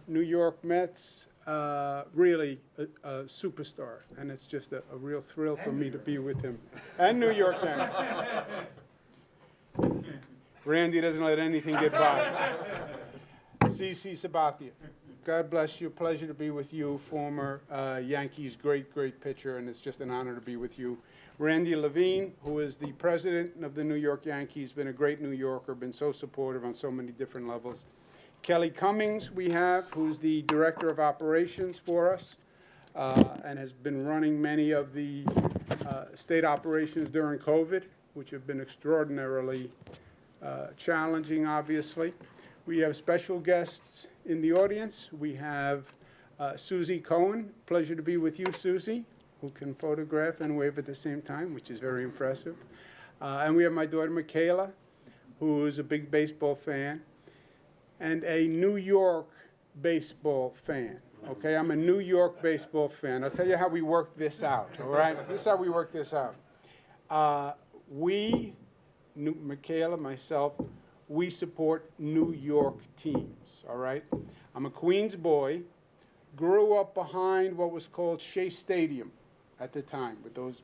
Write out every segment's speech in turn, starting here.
New York Mets, really a superstar, and it's just a real thrill for me to be with him. And New York Yankees. Randy doesn't let anything get by. CC Sabathia. God bless you. Pleasure to be with you, former Yankees great pitcher, and it's just an honor to be with you. Randy Levine, who is the president of the New York Yankees, been a great New Yorker, been so supportive on so many different levels. Kelly Cummings, we have, who's the director of operations for us, and has been running many of the state operations during COVID, which have been extraordinarily challenging, obviously. We have special guests in the audience. We have Susie Cohen. Pleasure to be with you, Susie, who can photograph and wave at the same time, which is very impressive. And we have my daughter, Michaela, who is a big baseball fan and a New York baseball fan. Okay, I'm a New York baseball fan. I'll tell you how we work this out, all right? This is how we work this out. Michaela, myself, we support New York teams, all right? I'm a Queens boy, grew up behind what was called Shea Stadium at the time, with those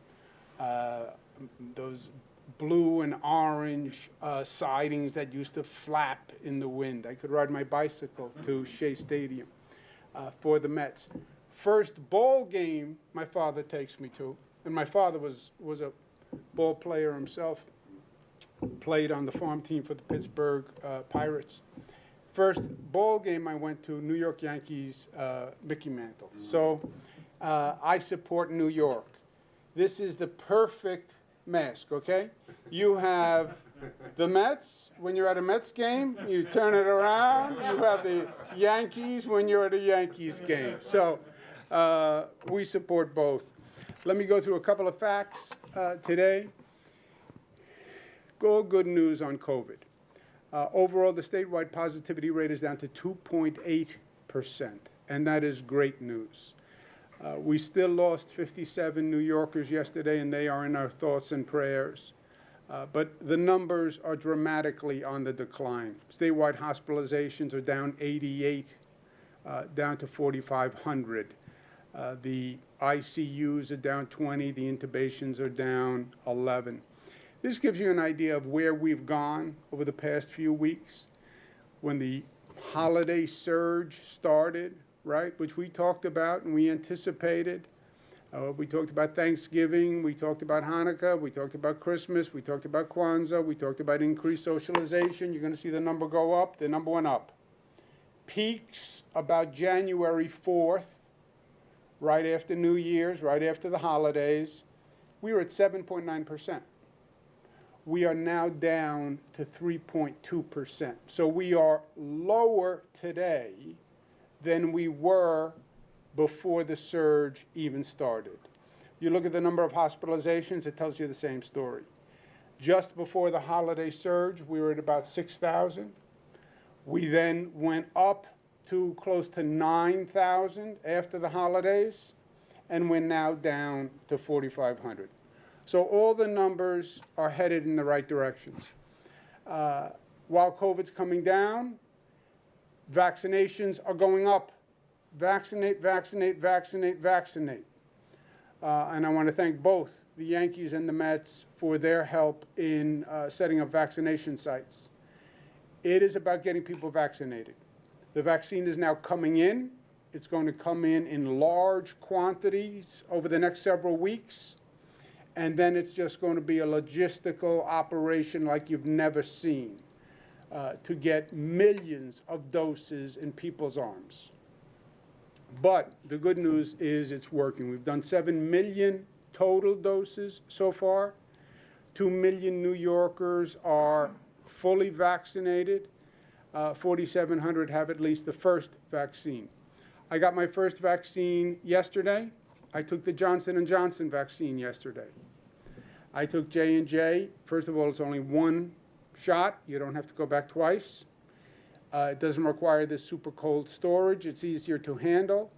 blue and orange sidings that used to flap in the wind. I could ride my bicycle to Shea Stadium for the Mets. First ball game my father takes me to, and my father was a ball player himself, played on the farm team for the Pittsburgh Pirates. First ball game I went to, New York Yankees, Mickey Mantle. So I support New York. This is the perfect mask, okay? You have the Mets when you're at a Mets game, you turn it around. You have the Yankees when you're at a Yankees game. So we support both. Let me go through a couple of facts today. All good news on COVID. Overall, the statewide positivity rate is down to 2.8%, and that is great news. We still lost 57 New Yorkers yesterday, and they are in our thoughts and prayers. But the numbers are dramatically on the decline. Statewide hospitalizations are down 88, down to 4,500. The ICUs are down 20. The intubations are down 11. This gives you an idea of where we've gone over the past few weeks. When the holiday surge started, right, which we talked about and we anticipated. We talked about Thanksgiving, we talked about Hanukkah, we talked about Christmas, we talked about Kwanzaa, we talked about increased socialization. You're going to see the number go up. The number went up. Peaks about January 4th, right after New Year's, right after the holidays. We were at 7.9%. We are now down to 3.2%. So we are lower today than we were before the surge even started. You look at the number of hospitalizations, it tells you the same story. Just before the holiday surge, we were at about 6,000. We then went up to close to 9,000 after the holidays, and we're now down to 4,500. So all the numbers are headed in the right directions. While COVID's coming down, vaccinations are going up. Vaccinate, vaccinate, vaccinate, vaccinate. And I want to thank both the Yankees and the Mets for their help in setting up vaccination sites. It is about getting people vaccinated. The vaccine is now coming in. It's going to come in large quantities over the next several weeks. And then it's just going to be a logistical operation like you've never seen to get millions of doses in people's arms. But the good news is it's working. We've done 7 million total doses so far. 2 million New Yorkers are fully vaccinated. 4,700 have at least the first vaccine. I got my first vaccine yesterday. I took the Johnson & Johnson vaccine yesterday. I took J&J. First of all, it's only one shot. You don't have to go back twice. It doesn't require this super cold storage. It's easier to handle.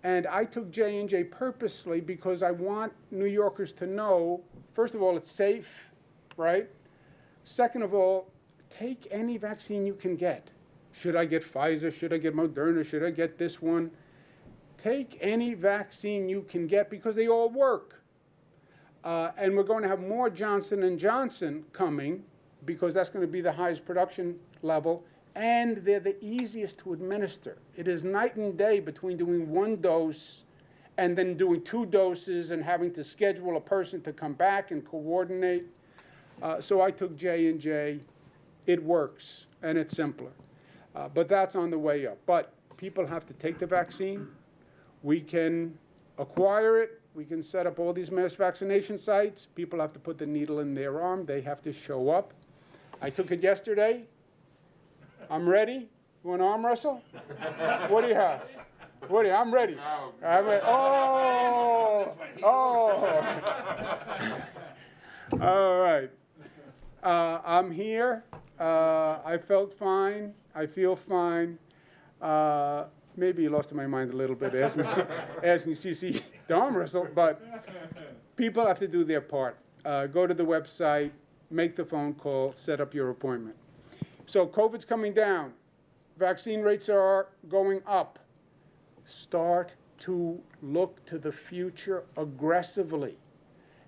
And I took J&J purposely because I want New Yorkers to know, first of all, it's safe, right? Second of all, take any vaccine you can get. Should I get Pfizer? Should I get Moderna? Should I get this one? Take any vaccine you can get because they all work. And we're going to have more Johnson & Johnson coming because that's going to be the highest production level, and they're the easiest to administer. It is night and day between doing one dose and then doing 2 doses and having to schedule a person to come back and coordinate. So I took J&J. It works, and it's simpler. But that's on the way up. But people have to take the vaccine. We can acquire it. We can set up all these mass vaccination sites. People have to put the needle in their arm. They have to show up. I took it yesterday. I'm ready. You want to arm wrestle? What do you have? What do you? I'm ready. I'm ready. Oh! All right. I'm here. I felt fine. I feel fine. Maybe lost my mind a little bit asking CC to arm wrestle, but people have to do their part. Go to the website, make the phone call, set up your appointment. So COVID's coming down. Vaccine rates are going up. Start to look to the future aggressively.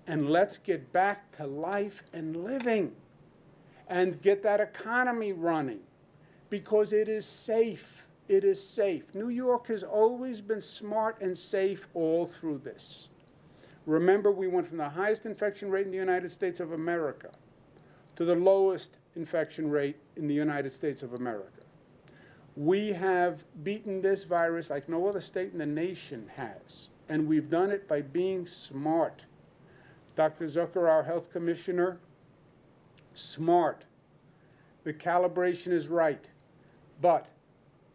And let's get back to life and living and get that economy running because it is safe. It is safe. New York has always been smart and safe all through this. Remember, we went from the highest infection rate in the United States of America to the lowest infection rate in the United States of America. We have beaten this virus like no other state in the nation has, and we've done it by being smart. Dr. Zucker, our health commissioner, smart. The calibration is right, but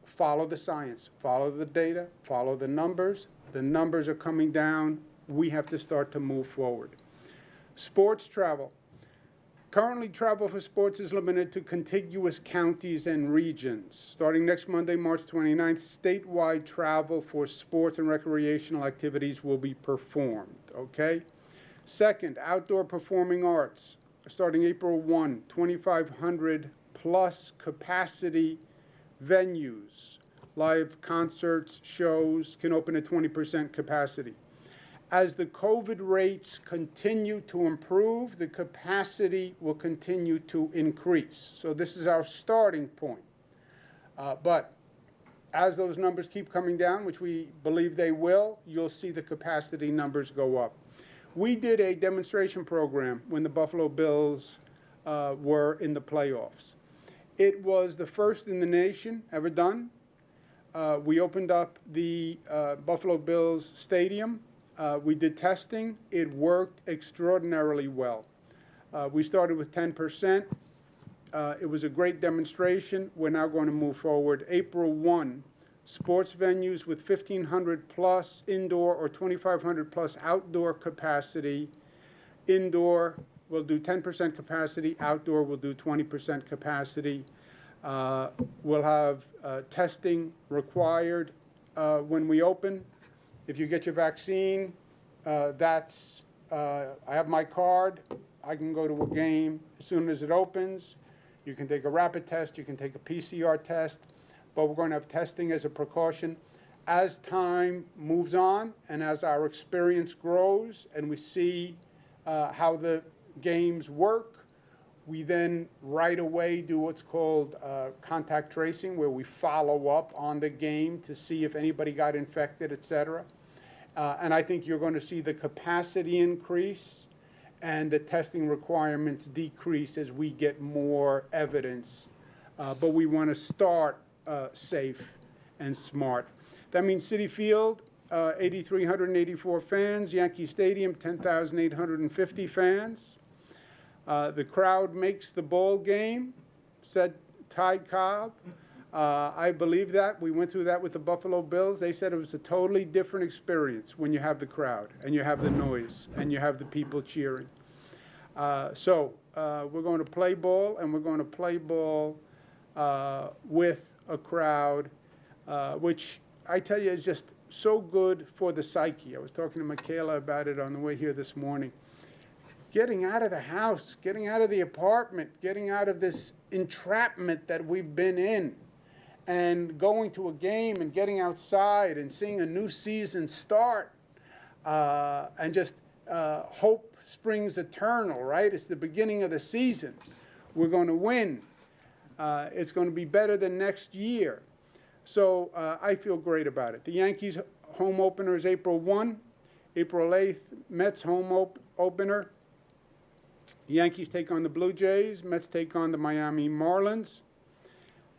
follow the science, follow the data, follow the numbers. The numbers are coming down. We have to start to move forward. Sports travel. Currently, travel for sports is limited to contiguous counties and regions. Starting next Monday, March 29th, statewide travel for sports and recreational activities will be performed, okay? Second, outdoor performing arts. Starting April 1, 2,500 plus capacity venues, live concerts, shows can open at 20% capacity. As the COVID rates continue to improve, the capacity will continue to increase. So this is our starting point. But as those numbers keep coming down, which we believe they will, you'll see the capacity numbers go up. We did a demonstration program when the Buffalo Bills were in the playoffs. It was the first in the nation ever done. We opened up the Buffalo Bills Stadium. We did testing. It worked extraordinarily well. We started with 10%. It was a great demonstration. We're now going to move forward. April 1, sports venues with 1,500 plus indoor or 2,500 plus outdoor capacity. Indoor will do 10% capacity. Outdoor will do 20% capacity. We'll have testing required when we open. If you get your vaccine, I have my card. I can go to a game as soon as it opens. You can take a rapid test. You can take a PCR test. But we're going to have testing as a precaution. As time moves on and as our experience grows and we see how the games work, we then right away do what's called contact tracing, where we follow up on the game to see if anybody got infected, et cetera. And I think you're going to see the capacity increase and the testing requirements decrease as we get more evidence. But we want to start safe and smart. That means Citi Field, 8,384 fans. Yankee Stadium, 10,850 fans. The crowd makes the ball game, said Ty Cobb. I believe that. We went through that with the Buffalo Bills. They said it was a totally different experience when you have the crowd and you have the noise and you have the people cheering. So we're going to play ball, and we're going to play ball with a crowd, which I tell you is just so good for the psyche. I was talking to Michaela about it on the way here this morning. Getting out of the house, getting out of the apartment, getting out of this entrapment that we've been in, and going to a game and getting outside and seeing a new season start, and just hope springs eternal, right? It's the beginning of the season. We're going to win. It's going to be better than next year. So I feel great about it. The Yankees home opener is April 1. April 8th, Mets home opener. The Yankees take on the Blue Jays. Mets take on the Miami Marlins.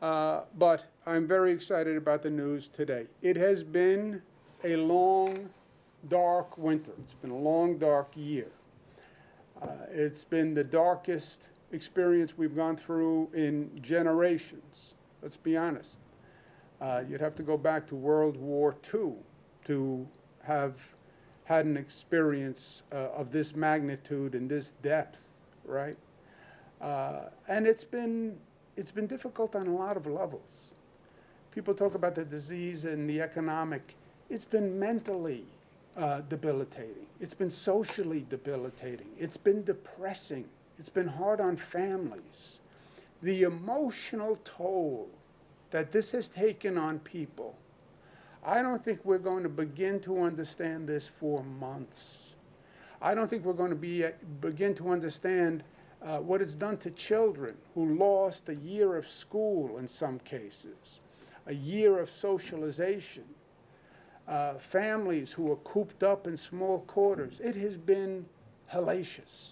But I'm very excited about the news today. It has been a long, dark winter. It's been a long, dark year. It's been the darkest experience we've gone through in generations. Let's be honest. You'd have to go back to World War II to have had an experience of this magnitude and this depth, right? And it's been difficult on a lot of levels. People talk about the disease and the economic. It's been mentally debilitating. It's been socially debilitating. It's been depressing. It's been hard on families. The emotional toll that this has taken on people, I don't think we're going to begin to understand this for months. I don't think we're going to begin to understand what it's done to children who lost a year of school in some cases, a year of socialization, families who are cooped up in small quarters. It has been hellacious,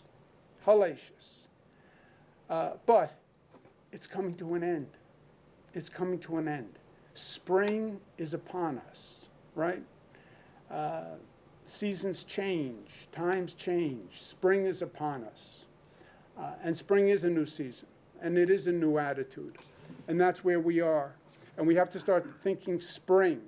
hellacious. But it's coming to an end. It's coming to an end. Spring is upon us, right? Seasons change, times change. Spring is upon us. And spring is a new season, and it is a new attitude. And that's where we are. And we have to start thinking spring.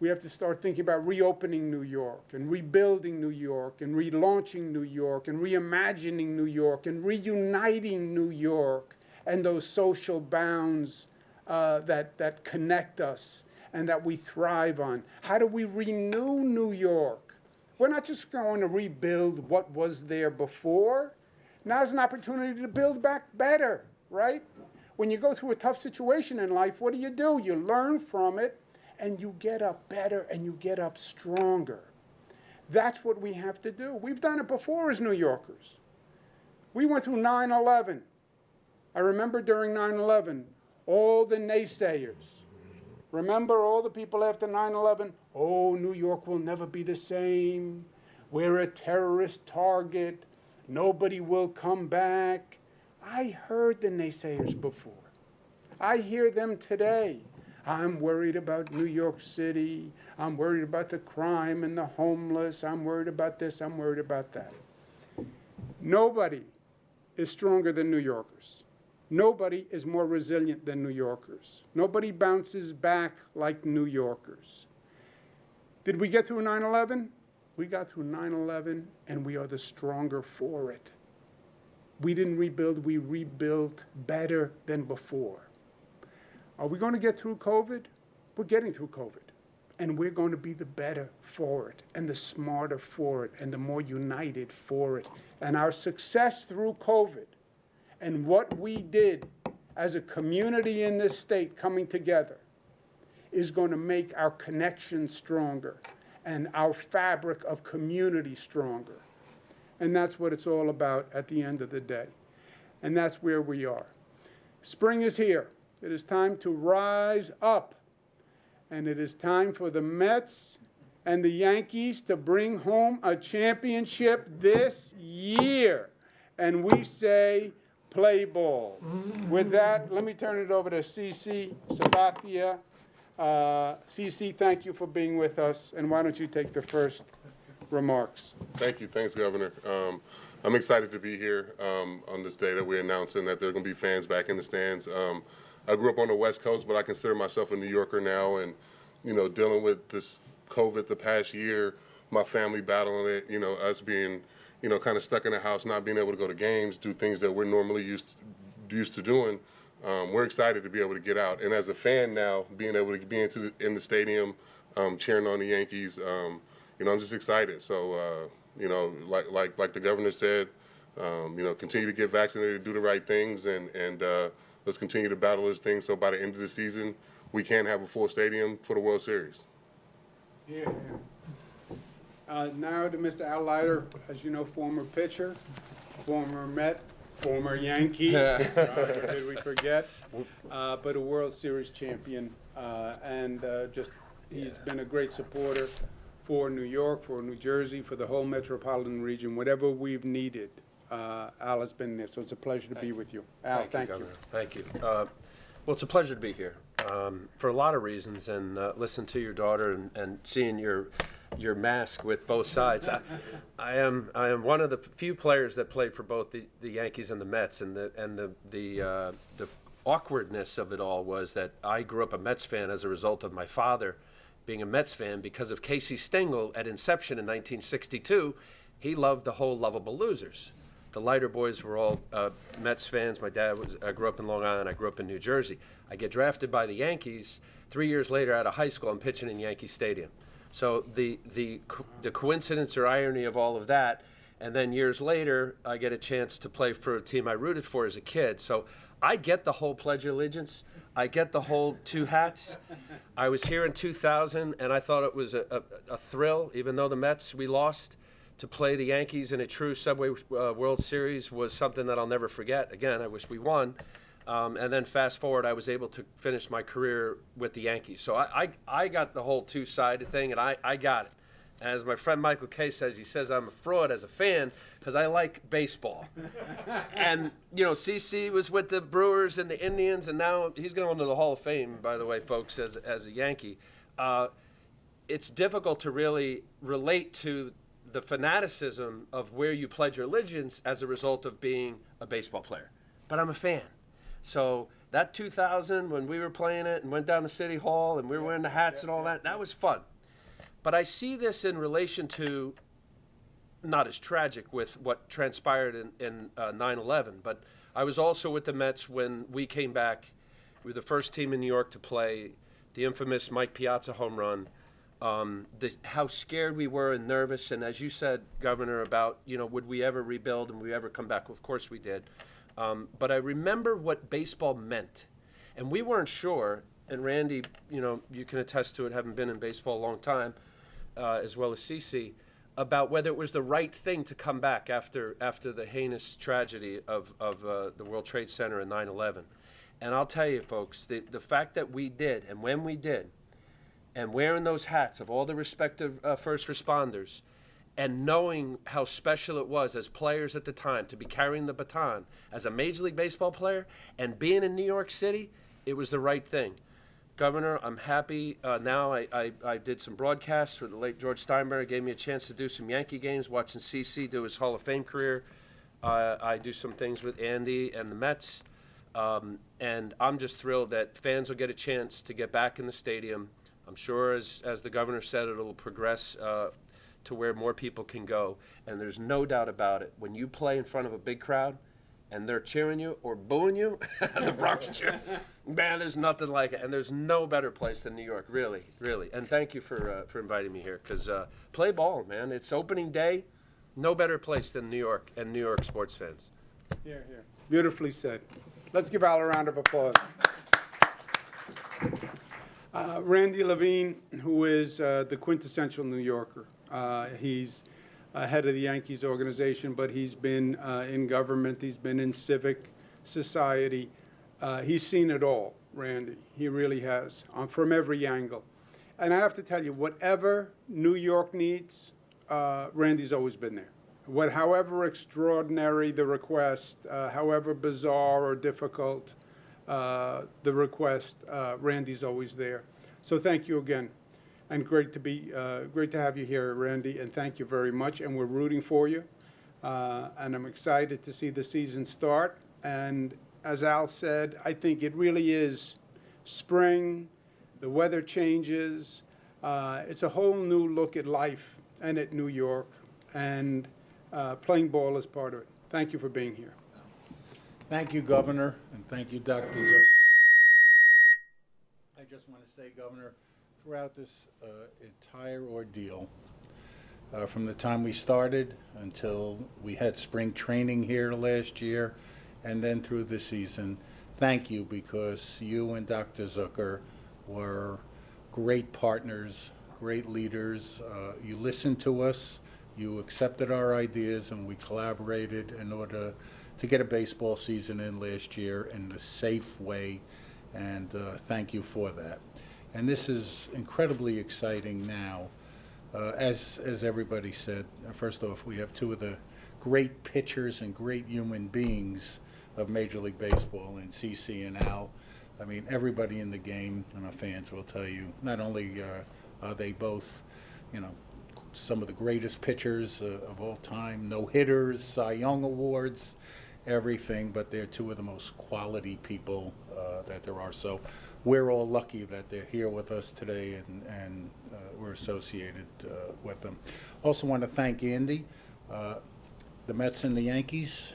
We have to start thinking about reopening New York and rebuilding New York and relaunching New York and reimagining New York and reuniting New York and those social bounds that connect us and that we thrive on. How do we renew New York? We're not just going to rebuild what was there before. Now's an opportunity to build back better, right? When you go through a tough situation in life, what do? You learn from it, and you get up better, and you get up stronger. That's what we have to do. We've done it before as New Yorkers. We went through 9/11. I remember during 9/11, all the naysayers. Remember all the people after 9/11? Oh, New York will never be the same. We're a terrorist target. Nobody will come back. I heard the naysayers before. I hear them today. I'm worried about New York City. I'm worried about the crime and the homeless. I'm worried about this. I'm worried about that. Nobody is stronger than New Yorkers. Nobody is more resilient than New Yorkers. Nobody bounces back like New Yorkers. Did we get through 9/11? We got through 9/11, and we are the stronger for it. We didn't rebuild. We rebuilt better than before. Are we going to get through COVID? We're getting through COVID. And we're going to be the better for it, and the smarter for it, and the more united for it. And our success through COVID and what we did as a community in this state coming together is going to make our connection stronger and our fabric of community stronger. And that's what it's all about at the end of the day. And that's where we are. Spring is here. It is time to rise up. And it is time for the Mets and the Yankees to bring home a championship this year. And we say, play ball. With that, let me turn it over to CC Sabathia. CC, thank you for being with us. And why don't you take the first remarks? Thank you. Thanks, Governor. I'm excited to be here on this day that we're announcing that there are going to be fans back in the stands. I grew up on the West Coast, but I consider myself a New Yorker now. And, you know, dealing with this COVID the past year, my family battling it, you know, us being, you know, kind of stuck in the house, not being able to go to games, do things that we're normally used to doing. We're excited to be able to get out. And as a fan now, being able to be in the stadium, cheering on the Yankees, you know, I'm just excited. So, you know, like the governor said, you know, continue to get vaccinated, do the right things, and let's continue to battle this thing so by the end of the season, we can have a full stadium for the World Series. Yeah. Now to Mr. Al Leiter, as you know, former pitcher, former Met, former Yankee, did we forget, but a World Series champion, and he's been a great supporter for New York, for New Jersey, for the whole metropolitan region, whatever we've needed. Al has been there, so it's a pleasure to be with you. Al, thank you. Thank you. Well, it's a pleasure to be here for a lot of reasons, and listen to your daughter and seeing your mask with both sides. I am one of the few players that played for both the Yankees and the Mets, and the awkwardness of it all was that I grew up a Mets fan as a result of my father being a Mets fan because of Casey Stengel at inception in 1962. He loved the whole Lovable Losers. The Leiter boys were all Mets fans. My dad I grew up in Long Island. I grew up in New Jersey. I get drafted by the Yankees. 3 years later, out of high school, I'm pitching in Yankee Stadium. So the coincidence or irony of all of that, and then years later, I get a chance to play for a team I rooted for as a kid. So I get the whole Pledge of Allegiance. I get the whole two hats. I was here in 2000, and I thought it was a thrill, even though the Mets, we lost. To play the Yankees in a true Subway World Series was something that I'll never forget. Again, I wish we won. And then fast forward, I was able to finish my career with the Yankees. So I got the whole two-sided thing, and I got it. As my friend Michael Kay says, he says I'm a fraud as a fan because I like baseball. And, you know, CC was with the Brewers and the Indians, and now he's going into the Hall of Fame, by the way, folks, as a Yankee. It's difficult to really relate to the fanaticism of where you pledge your allegiance as a result of being a baseball player. But I'm a fan. So that 2000, when we were playing it and went down to City Hall and we were wearing the hats and all that, that was fun. But I see this in relation to, not as tragic with what transpired in 9/11, but I was also with the Mets when we came back. We were the first team in New York to play the infamous Mike Piazza home run. How scared we were and nervous, and as you said, Governor, about, you know, would we ever rebuild and would we ever come back? Well, of course we did. But I remember what baseball meant, and we weren't sure. And Randy, you know, you can attest to it, having been in baseball a long time, as well as CC, about whether it was the right thing to come back after the heinous tragedy of the World Trade Center in 9/11. And I'll tell you, folks, the fact that we did, and when we did, and wearing those hats of all the respective first responders, and knowing how special it was as players at the time to be carrying the baton as a Major League Baseball player and being in New York City, it was the right thing. Governor, I'm happy now. I did some broadcasts for the late George Steinbrenner. Gave me a chance to do some Yankee games, watching CC do his Hall of Fame career. I do some things with Andy and the Mets. And I'm just thrilled that fans will get a chance to get back in the stadium. I'm sure, as the governor said, it'll progress to where more people can go. And there's no doubt about it. When you play in front of a big crowd and they're cheering you or booing you, the Bronx cheer, man, there's nothing like it. And there's no better place than New York, really, really. And thank you for inviting me here, because play ball, man. It's opening day. No better place than New York and New York sports fans. Here, here. Beautifully said. Let's give Al a round of applause. Randy Levine, who is the quintessential New Yorker. He's head of the Yankees organization, but he's been in government. He's been in civic society. He's seen it all, Randy. He really has, from every angle. And I have to tell you, whatever New York needs, Randy's always been there. However extraordinary the request, however bizarre or difficult the request, Randy's always there. So thank you again, and great to have you here, Randy. And thank you very much. And we're rooting for you. And I'm excited to see the season start. And as Al said, I think it really is spring. The weather changes. It's a whole new look at life and at New York. And playing ball is part of it. Thank you for being here. Thank you, Governor, and thank you, Dr. Zer. I just want to say, Governor, throughout this entire ordeal, from the time we started until we had spring training here last year, and then through the season, thank you, because you and Dr. Zucker were great partners, great leaders. You listened to us, you accepted our ideas, and we collaborated in order to get a baseball season in last year in a safe way, and thank you for that. And this is incredibly exciting now. As everybody said, first off, we have two of the great pitchers and great human beings of Major League Baseball in CC and Al. I mean, everybody in the game and our fans will tell you, not only are they both, you know, some of the greatest pitchers of all time, no-hitters, Cy Young Awards, everything, but they're two of the most quality people that there are. So we're all lucky that they're here with us today, and we're associated with them. Also want to thank Andy, the Mets and the Yankees.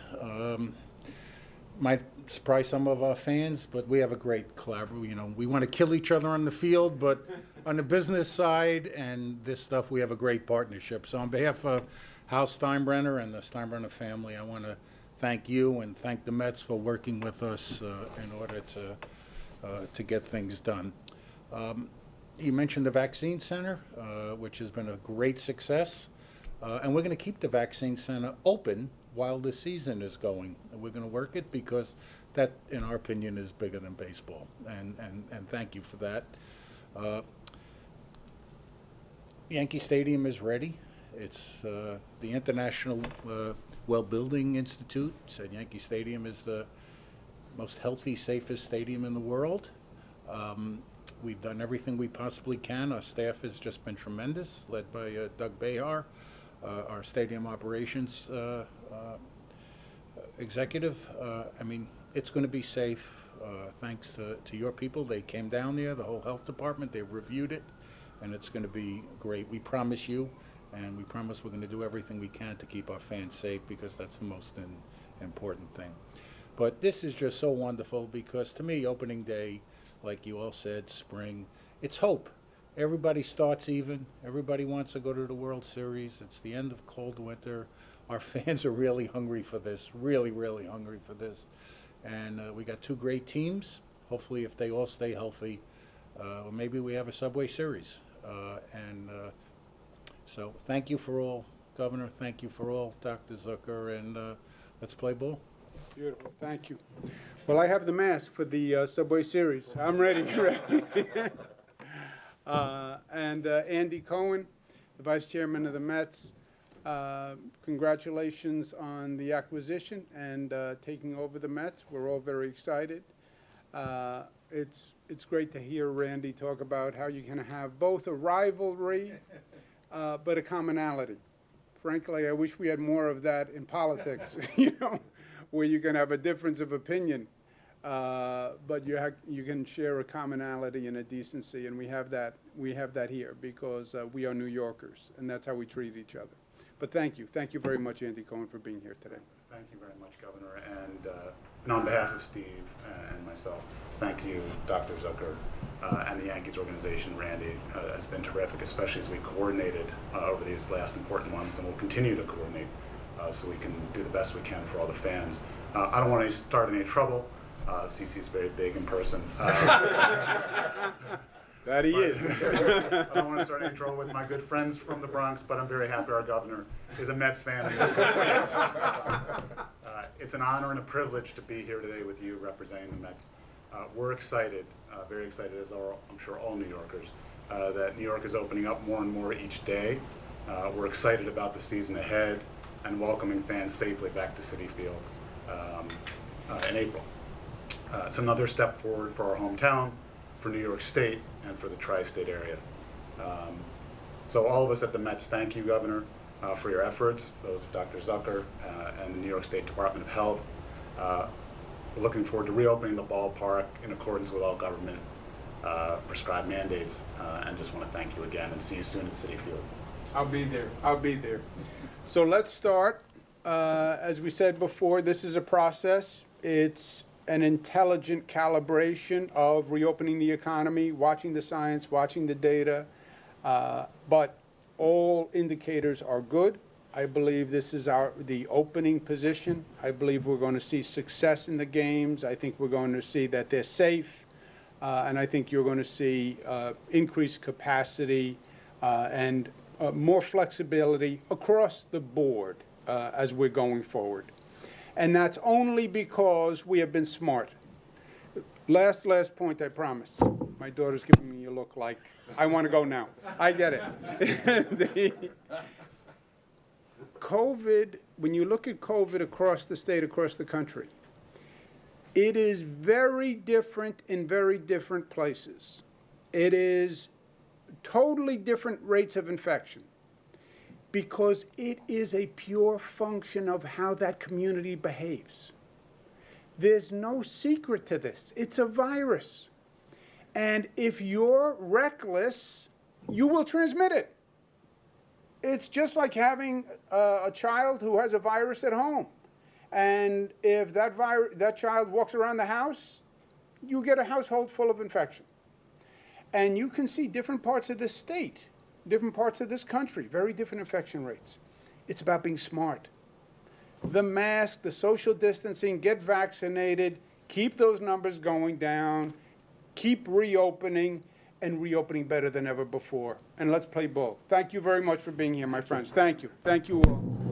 Might surprise some of our fans, but we have a great collaboration. You know, we want to kill each other on the field, but on the business side and this stuff, we have a great partnership. So on behalf of Hal Steinbrenner and the Steinbrenner family, I want to thank you and thank the Mets for working with us in order to get things done. You mentioned the Vaccine Center, which has been a great success, and we're going to keep the Vaccine Center open while the season is going. And we're going to work it because that, in our opinion, is bigger than baseball. And thank you for that. Yankee Stadium is ready. It's the International Well Building Institute said Yankee Stadium is the most healthy, safest stadium in the world. We've done everything we possibly can. Our staff has just been tremendous, led by Doug Behar, our stadium operations executive. I mean, it's going to be safe thanks to your people. They came down there, the whole health department, they reviewed it, and it's going to be great. We promise you, and we promise we're going to do everything we can to keep our fans safe, because that's the most important thing. But this is just so wonderful, because to me, opening day, like you all said, spring, it's hope. Everybody starts even. Everybody wants to go to the World Series. It's the end of cold winter. Our fans are really hungry for this, really, really hungry for this. And we got two great teams. Hopefully, if they all stay healthy, maybe we have a Subway Series. So thank you for all, Governor. Thank you for all, Dr. Zucker. And let's play ball. Beautiful. Thank you. Well, I have the mask for the Subway Series. I'm ready. And Andy Cohen, the Vice Chairman of the Mets, congratulations on the acquisition and taking over the Mets. We're all very excited. It's great to hear Randy talk about how you can have both a rivalry but a commonality. Frankly, I wish we had more of that in politics, you know, where you can have a difference of opinion, but you can share a commonality and a decency, and we have that here because we are New Yorkers, and that's how we treat each other. But thank you very much, Andy Cohen, for being here today. Thank you very much, Governor, and on behalf of Steve and myself, thank you, Dr. Zucker, and the Yankees organization. Randy has been terrific, especially as we coordinated over these last important months, and we'll continue to coordinate so we can do the best we can for all the fans. I don't want to start any trouble. CC is very big in person. That he is. I don't want to start any trouble with my good friends from the Bronx, but I'm very happy our governor is a Mets fan. It's an honor and a privilege to be here today with you representing the Mets. We're excited, very excited, as are, I'm sure, all New Yorkers, that New York is opening up more and more each day. We're excited about the season ahead and welcoming fans safely back to Citi Field in April. It's another step forward for our hometown, for New York State, and for the tri-state area. So all of us at the Mets thank you, Governor, for your efforts, those of Dr. Zucker and the New York State Department of Health. We're looking forward to reopening the ballpark in accordance with all government prescribed mandates, and just want to thank you again and see you soon at Citi Field. I'll be there. I'll be there. So let's start. As we said before, this is a process. It's an intelligent calibration of reopening the economy, watching the science, watching the data, but all indicators are good. I believe this is the opening position. I believe we're going to see success in the games. I think we're going to see that they're safe. And I think you're going to see increased capacity and more flexibility across the board as we're going forward. And that's only because we have been smart. Last point, I promise. My daughter's giving me a look like, I want to go now. I get it. COVID, when you look at COVID across the state, across the country, it is very different in very different places. It is totally different rates of infection because it is a pure function of how that community behaves. There's no secret to this. It's a virus. And if you're reckless, you will transmit it. It's just like having a child who has a virus at home. And if that child walks around the house, you get a household full of infection. And you can see different parts of this state, different parts of this country, very different infection rates. It's about being smart. The mask, the social distancing, get vaccinated, keep those numbers going down, keep reopening, and reopening better than ever before. And let's play ball. Thank you very much for being here, my friends. Thank you. Thank you all.